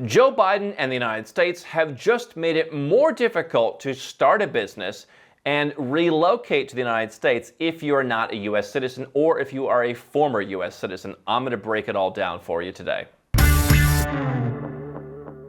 Joe Biden and the United States have just made it more difficult to start a business and relocate to the United States if you're not a U.S. citizen or if you are a former U.S. citizen. I'm going to break it all down for you today.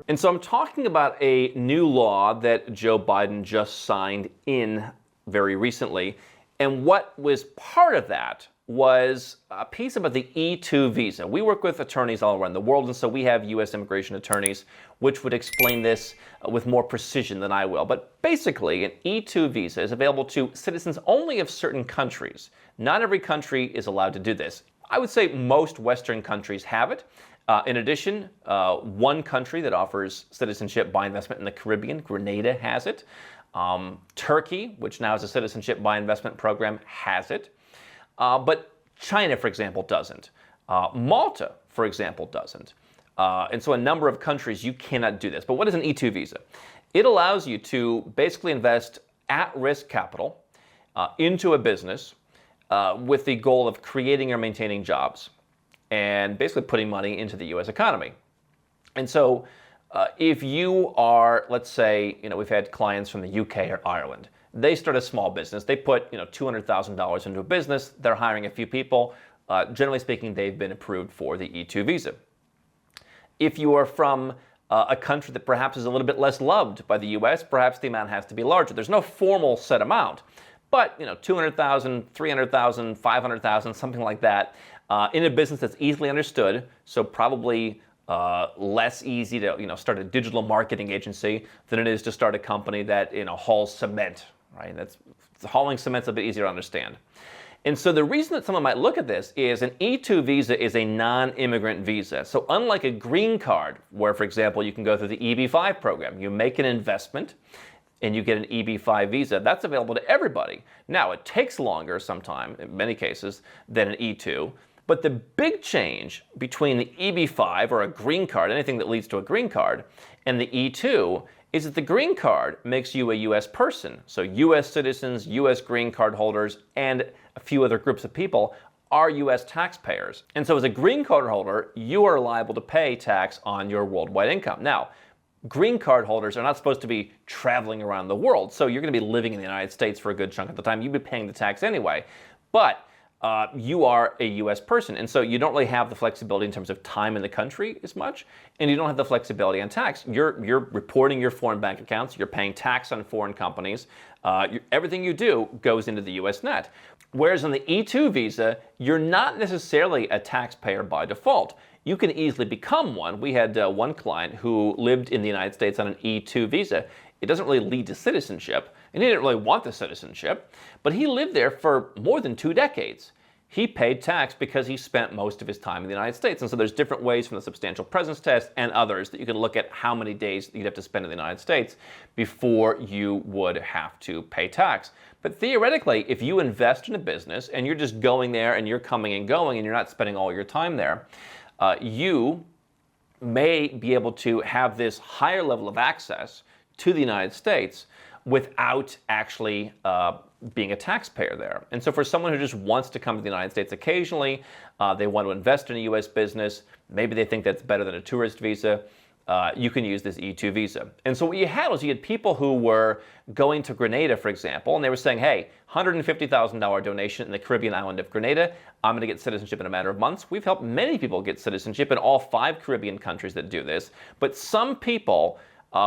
And so I'm talking about a new law that Joe Biden just signed in very recently. And what was part of that was a piece about the E-2 visa. We work with attorneys all around the world, and so we have U.S. immigration attorneys which would explain this with more precision than I will. But basically, an E-2 visa is available to citizens only of certain countries. Not every country is allowed to do this. I would say most Western countries have it. In addition, one country that offers citizenship by investment in the Caribbean, Grenada, has it. Turkey, which now has a citizenship by investment program, has it. But China, for example, doesn't. Malta, for example, doesn't. And so a number of countries, you cannot do this. But what is an E-2 visa? It allows you to basically invest at-risk capital into a business with the goal of creating or maintaining jobs and basically putting money into the U.S. economy. And so if you are, let's say, we've had clients from the UK or Ireland. They start a small business. They put, $200,000 into a business. They're hiring a few people. Generally speaking, they've been approved for the E-2 visa. If you are from a country that perhaps is a little bit less loved by the U.S., perhaps the amount has to be larger. There's no formal set amount, but $200,000, $300,000, $500,000, something like that, in a business that's easily understood. So probably less easy to start a digital marketing agency than it is to start a company that hauls cement. Right? Hauling cement's a bit easier to understand. And so the reason that someone might look at this is an E-2 visa is a non-immigrant visa. So unlike a green card, where, for example, you can go through the EB-5 program, you make an investment and you get an EB-5 visa, that's available to everybody. Now, it takes longer sometime, in many cases, than an E-2. But the big change between the EB-5 or a green card, anything that leads to a green card, and the E-2 is that the green card makes you a U.S. person. So U.S. citizens, U.S. green card holders, and a few other groups of people are U.S. taxpayers. And so as a green card holder, you are liable to pay tax on your worldwide income. Now, green card holders are not supposed to be traveling around the world, so you're going to be living in the United States for a good chunk of the time. You'd be paying the tax anyway. But you are a U.S. person, and so you don't really have the flexibility in terms of time in the country as much, and you don't have the flexibility on tax. You're reporting your foreign bank accounts, you're paying tax on foreign companies, everything you do goes into the U.S. net. Whereas on the E-2 visa, you're not necessarily a taxpayer by default. You can easily become one. We had one client who lived in the United States on an E-2 visa. It doesn't really lead to citizenship, and he didn't really want the citizenship, but he lived there for more than 2 decades. He paid tax because he spent most of his time in the United States. And so there's different ways from the substantial presence test and others that you can look at how many days you'd have to spend in the United States before you would have to pay tax. But theoretically, if you invest in a business and you're just going there and you're coming and going and you're not spending all your time there, you may be able to have this higher level of access to the United States without actually being a taxpayer there. And so for someone who just wants to come to the United States occasionally, they want to invest in a U.S. business, maybe they think that's better than a tourist visa, you can use this E-2 visa. And so what you had was you had people who were going to Grenada, for example, and they were saying, hey, $150,000 donation in the Caribbean island of Grenada, I'm going to get citizenship in a matter of months. We've helped many people get citizenship in all 5 Caribbean countries that do this, but some people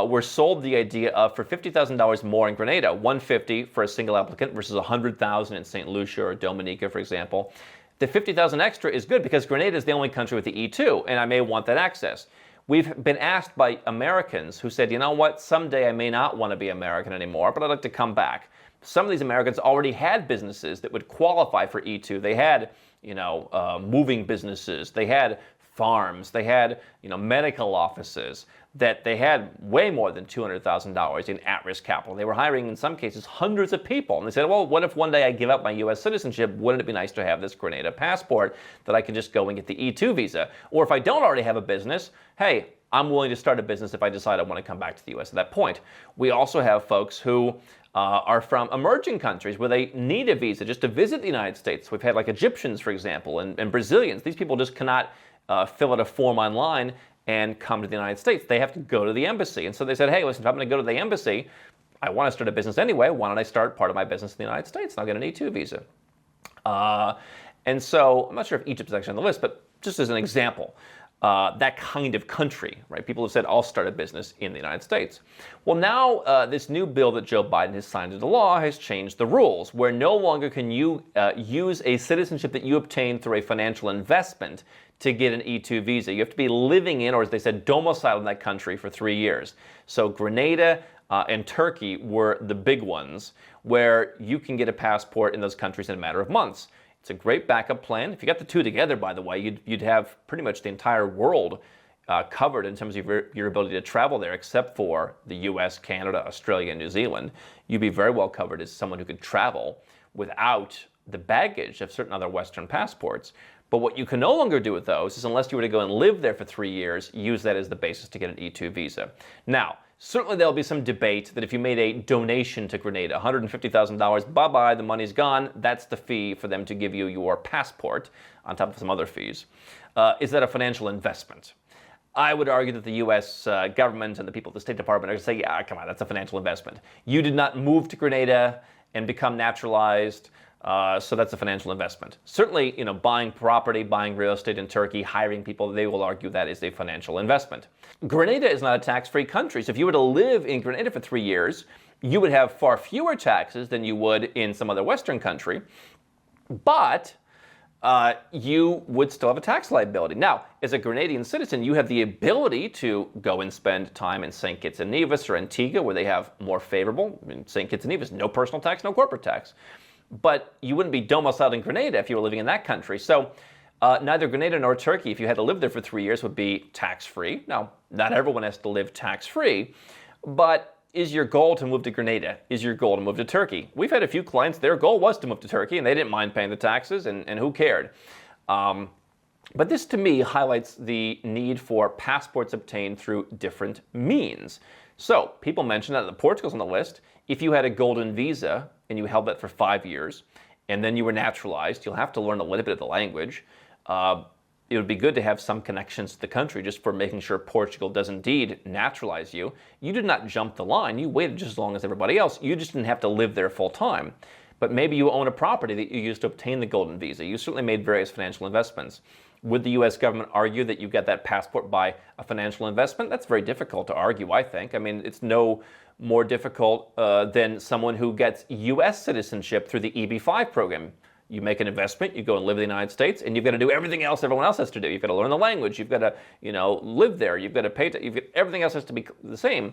were sold the idea of for $50,000 more in Grenada, $150,000 for a single applicant versus $100,000 in St. Lucia or Dominica, for example. The $50,000 extra is good because Grenada is the only country with the E-2, and I may want that access. We've been asked by Americans who said, you know what, someday I may not want to be American anymore, but I'd like to come back. Some of these Americans already had businesses that would qualify for E-2. They had, moving businesses. They had farms. They had, medical offices. That they had way more than $200,000 in at-risk capital. They were hiring, in some cases, hundreds of people. And they said, well, what if one day I give up my U.S. citizenship? Wouldn't it be nice to have this Grenada passport that I can just go and get the E-2 visa? Or if I don't already have a business, hey, I'm willing to start a business if I decide I want to come back to the U.S. at that point. We also have folks who are from emerging countries where they need a visa just to visit the United States. We've had like Egyptians, for example, and Brazilians. These people just cannot fill out a form online and come to the United States. They have to go to the embassy. And so they said, hey, listen, if I'm going to go to the embassy, I want to start a business anyway. Why don't I start part of my business in the United States? And I'll get an E-2 visa. And so I'm not sure if Egypt is actually on the list, but just as an example, that kind of country, right? People have said, I'll start a business in the United States. Well, now this new bill that Joe Biden has signed into law has changed the rules, where no longer can you use a citizenship that you obtained through a financial investment to get an E-2 visa. You have to be living in, or as they said, domiciled in that country for 3 years. So Grenada and Turkey were the big ones where you can get a passport in those countries in a matter of months. It's a great backup plan. If you got the two together, by the way, you'd have pretty much the entire world covered in terms of your ability to travel there, except for the U.S., Canada, Australia, and New Zealand. You'd be very well covered as someone who could travel without the baggage of certain other Western passports. But what you can no longer do with those is, unless you were to go and live there for 3 years, use that as the basis to get an E-2 visa. Now, certainly there'll be some debate that if you made a donation to Grenada, $150,000, bye-bye, the money's gone, that's the fee for them to give you your passport, on top of some other fees. Is that a financial investment? I would argue that the U.S. government and the people at the State Department are going to say, yeah, come on, that's a financial investment. You did not move to Grenada and become naturalized, so that's a financial investment. Certainly, buying property, buying real estate in Turkey, hiring people, they will argue that is a financial investment. Grenada is not a tax-free country, so if you were to live in Grenada for 3 years, you would have far fewer taxes than you would in some other Western country, but you would still have a tax liability. Now, as a Grenadian citizen, you have the ability to go and spend time in St. Kitts and Nevis or Antigua, where they have more favorable. St. Kitts and Nevis, no personal tax, no corporate tax. But you wouldn't be domiciled in Grenada if you were living in that country. So neither Grenada nor Turkey, if you had to live there for 3 years, would be tax-free. Now, not everyone has to live tax-free, but is your goal to move to Grenada? Is your goal to move to Turkey? We've had a few clients, their goal was to move to Turkey, and they didn't mind paying the taxes, and who cared? But this, to me, highlights the need for passports obtained through different means. So people mentioned that Portugal's on the list. If you had a golden visa and you held that for 5 years, and then you were naturalized, you'll have to learn a little bit of the language. It would be good to have some connections to the country just for making sure Portugal does indeed naturalize you. You did not jump the line. You waited just as long as everybody else. You just didn't have to live there full time. But maybe you own a property that you used to obtain the golden visa. You certainly made various financial investments. Would the U.S. government argue that you got that passport by a financial investment? That's very difficult to argue, I think. I mean, it's no more difficult than someone who gets U.S. citizenship through the EB-5 program. You make an investment, you go and live in the United States, and you've got to do everything else everyone else has to do. You've got to learn the language, you've got to, live there, you've got to pay, everything else has to be the same.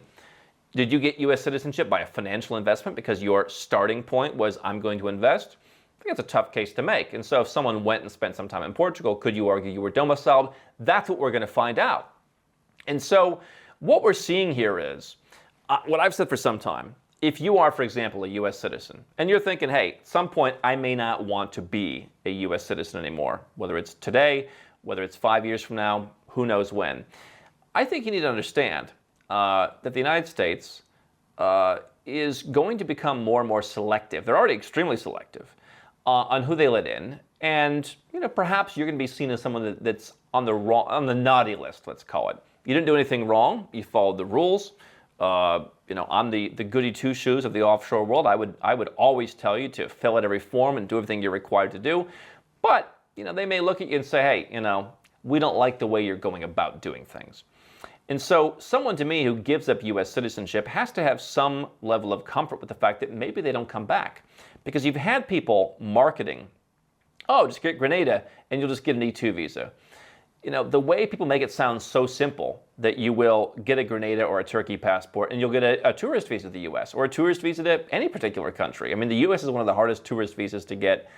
Did you get U.S. citizenship by a financial investment because your starting point was, I'm going to invest? I think that's a tough case to make. And so if someone went and spent some time in Portugal, could you argue you were domiciled? That's what we're going to find out. And so what we're seeing here is, what I've said for some time, if you are, for example, a U.S. citizen, and you're thinking, hey, at some point I may not want to be a U.S. citizen anymore, whether it's today, whether it's 5 years from now, who knows when, I think you need to understand that the United States is going to become more and more selective. They're already extremely selective on who they let in, and perhaps you're going to be seen as someone that's on the naughty list, let's call it. You didn't do anything wrong. You followed the rules. On the goody two-shoes of the offshore world, I would always tell you to fill out every form and do everything you're required to do. But, they may look at you and say, hey, we don't like the way you're going about doing things. And so someone to me who gives up U.S. citizenship has to have some level of comfort with the fact that maybe they don't come back. Because you've had people marketing, oh, just get Grenada and you'll just get an E-2 visa. The way people make it sound so simple that you will get a Grenada or a Turkey passport and you'll get a tourist visa to the U.S. or a tourist visa to any particular country. I mean, the U.S. is one of the hardest tourist visas to get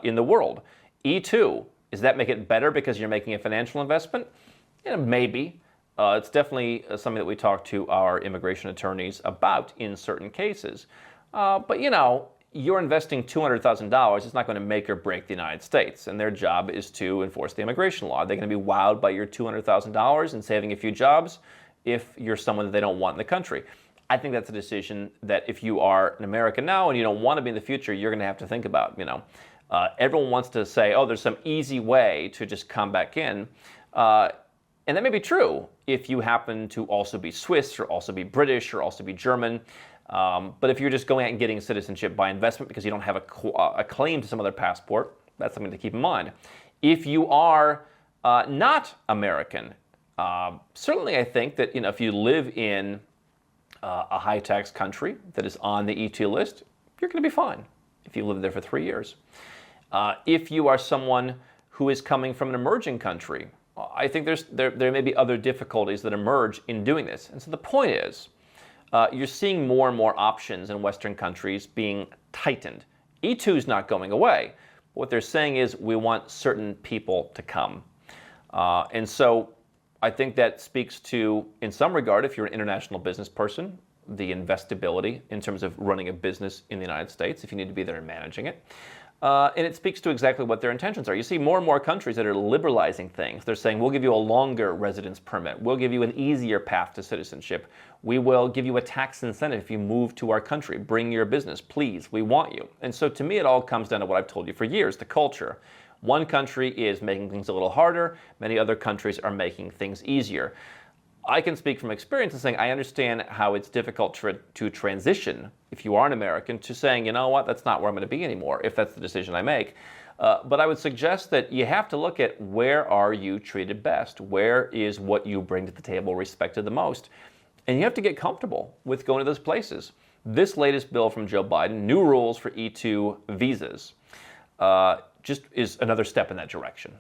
in the world. E-2, does that make it better because you're making a financial investment? Maybe. It's definitely something that we talk to our immigration attorneys about in certain cases. But you're investing $200,000. It's not going to make or break the United States, and their job is to enforce the immigration law. They're going to be wowed by your $200,000 and saving a few jobs if you're someone that they don't want in the country. I think that's a decision that if you are an American now and you don't want to be in the future, you're going to have to think about. Everyone wants to say, oh, there's some easy way to just come back in. And that may be true if you happen to also be Swiss or also be British or also be German. But if you're just going out and getting citizenship by investment because you don't have a claim to some other passport, that's something to keep in mind. If you are not American, certainly I think that if you live in a high-tax country that is on the E-2 list, you're going to be fine if you live there for 3 years. If you are someone who is coming from an emerging country, I think there may be other difficulties that emerge in doing this. And so the point is, you're seeing more and more options in Western countries being tightened. E-2 is not going away. What they're saying is we want certain people to come. And so I think that speaks to, in some regard, if you're an international business person, the investability in terms of running a business in the United States, if you need to be there and managing it. And it speaks to exactly what their intentions are. You see more and more countries that are liberalizing things. They're saying, we'll give you a longer residence permit. We'll give you an easier path to citizenship. We will give you a tax incentive if you move to our country. Bring your business, please. We want you. And so to me, it all comes down to what I've told you for years, the culture. One country is making things a little harder. Many other countries are making things easier. I can speak from experience and saying I understand how it's difficult to transition, if you are an American, to saying, you know what, that's not where I'm going to be anymore, if that's the decision I make. But I would suggest that you have to look at where are you treated best? Where is what you bring to the table respected the most? And you have to get comfortable with going to those places. This latest bill from Joe Biden, new rules for E-2 visas, just is another step in that direction.